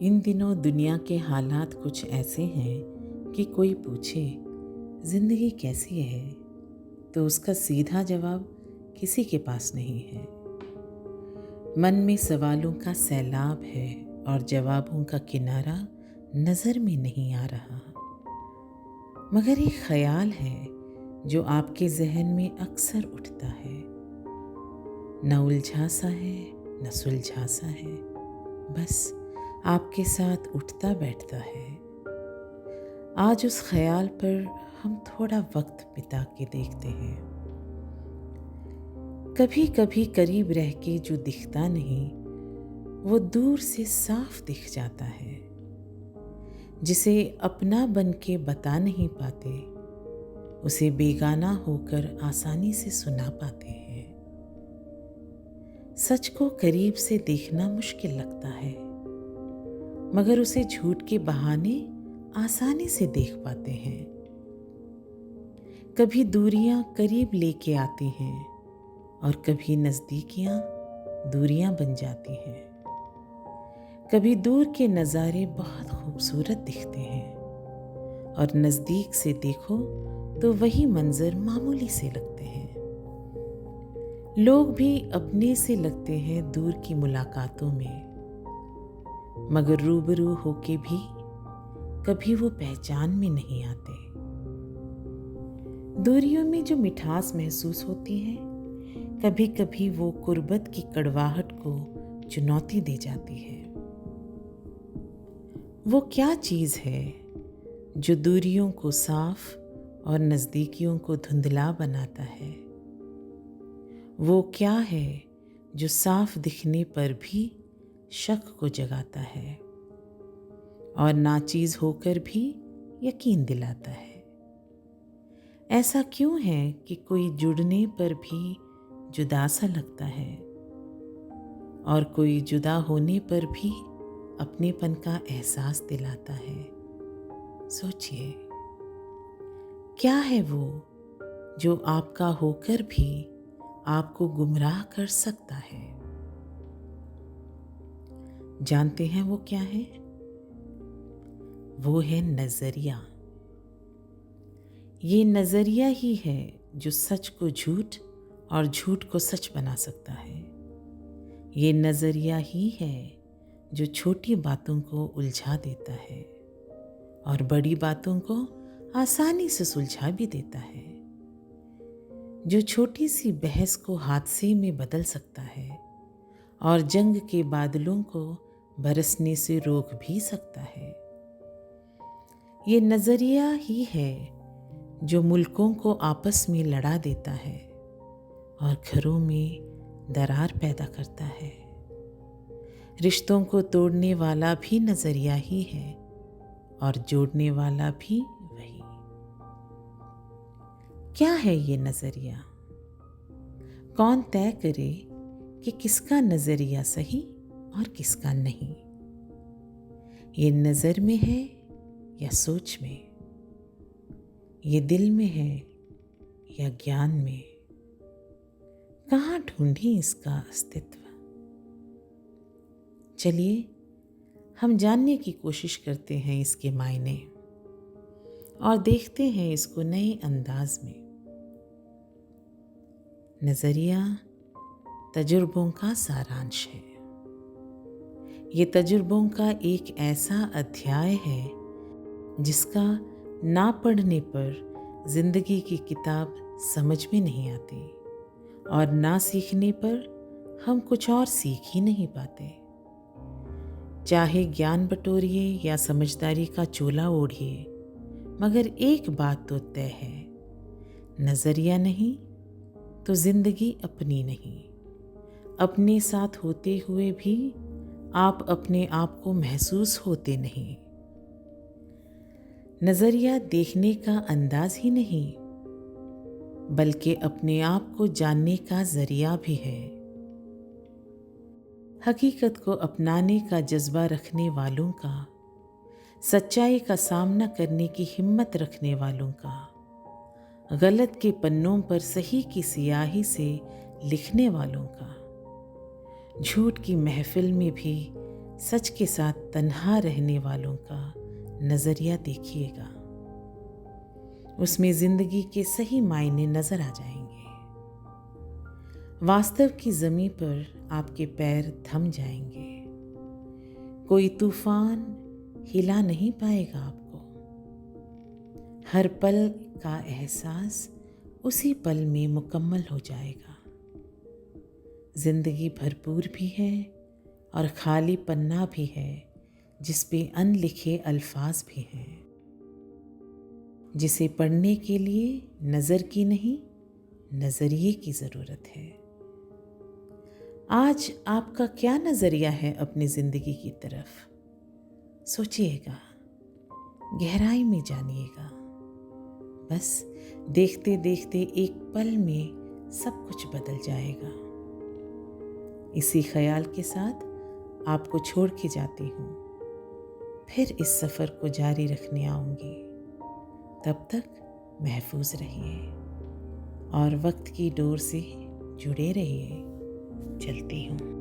इन दिनों दुनिया के हालात कुछ ऐसे हैं कि कोई पूछे जिंदगी कैसी है तो उसका सीधा जवाब किसी के पास नहीं है। मन में सवालों का सैलाब है और जवाबों का किनारा नजर में नहीं आ रहा। मगर एक ख्याल है जो आपके जहन में अक्सर उठता है, न उलझा सा है न सुलझा सा है, बस आपके साथ उठता बैठता है। आज उस ख्याल पर हम थोड़ा वक्त बिता के देखते हैं। कभी कभी करीब रह के जो दिखता नहीं वो दूर से साफ दिख जाता है। जिसे अपना बन के बता नहीं पाते उसे बेगाना होकर आसानी से सुना पाते हैं। सच को करीब से देखना मुश्किल लगता है, मगर उसे झूठ के बहाने आसानी से देख पाते हैं। कभी दूरियां करीब लेके आती हैं और कभी नजदीकियां दूरियां बन जाती हैं। कभी दूर के नज़ारे बहुत खूबसूरत दिखते हैं और नज़दीक से देखो तो वही मंजर मामूली से लगते हैं। लोग भी अपने से लगते हैं दूर की मुलाकातों में, मगर रूबरू होके भी कभी वो पहचान में नहीं आते। दूरियों में जो मिठास महसूस होती है कभी कभी वो कुर्बत की कड़वाहट को चुनौती दे जाती है। वो क्या चीज़ है जो दूरियों को साफ और नज़दीकियों को धुंधला बनाता है? वो क्या है जो साफ दिखने पर भी शक को जगाता है और नाचीज होकर भी यकीन दिलाता है? ऐसा क्यों है कि कोई जुड़ने पर भी जुदा सा लगता है और कोई जुदा होने पर भी अपनेपन का एहसास दिलाता है? सोचिए, क्या है वो जो आपका होकर भी आपको गुमराह कर सकता है? जानते हैं वो क्या है? वो है नजरिया। ये नजरिया ही है जो सच को झूठ और झूठ को सच बना सकता है। ये नजरिया ही है जो छोटी बातों को उलझा देता है और बड़ी बातों को आसानी से सुलझा भी देता है। जो छोटी सी बहस को हादसे में बदल सकता है और जंग के बादलों को बरसने से रोक भी सकता है। ये नजरिया ही है जो मुल्कों को आपस में लड़ा देता है और घरों में दरार पैदा करता है। रिश्तों को तोड़ने वाला भी नजरिया ही है और जोड़ने वाला भी वही। क्या है ये नजरिया? कौन तय करे कि किसका नजरिया सही और किसका नहीं? ये नजर में है या सोच में? ये दिल में है या ज्ञान में? कहाँ ढूंढें इसका अस्तित्व? चलिए हम जानने की कोशिश करते हैं इसके मायने और देखते हैं इसको नए अंदाज में। नजरिया तजुर्बों का सारांश है। ये तजुर्बों का एक ऐसा अध्याय है जिसका ना पढ़ने पर जिंदगी की किताब समझ में नहीं आती और ना सीखने पर हम कुछ और सीख ही नहीं पाते। चाहे ज्ञान बटोरिए या समझदारी का चोला ओढ़िए, मगर एक बात तो तय है, नजरिया नहीं तो जिंदगी अपनी नहीं। अपने साथ होते हुए भी आप अपने आप को महसूस होते नहीं। नजरिया देखने का अंदाज ही नहीं बल्कि अपने आप को जानने का जरिया भी है। हकीकत को अपनाने का जज्बा रखने वालों का, सच्चाई का सामना करने की हिम्मत रखने वालों का, गलत के पन्नों पर सही की सियाही से लिखने वालों का, झूठ की महफिल में भी सच के साथ तन्हा रहने वालों का नज़रिया देखिएगा। उसमें ज़िंदगी के सही मायने नज़र आ जाएंगे। वास्तव की ज़मीं पर आपके पैर थम जाएंगे। कोई तूफान हिला नहीं पाएगा आपको। हर पल का एहसास उसी पल में मुकम्मल हो जाएगा। जिंदगी भरपूर भी है और खाली पन्ना भी है, जिस पे अनलिखे अल्फाज भी हैं, जिसे पढ़ने के लिए नज़र की नहीं नज़रिए की ज़रूरत है। आज आपका क्या नज़रिया है अपनी ज़िंदगी की तरफ? सोचिएगा, गहराई में जानिएगा। बस देखते देखते एक पल में सब कुछ बदल जाएगा। इसी ख्याल के साथ आपको छोड़ के जाती हूँ। फिर इस सफ़र को जारी रखने आऊँगी। तब तक महफूज रहिए और वक्त की डोर से जुड़े रहिए। चलती हूँ।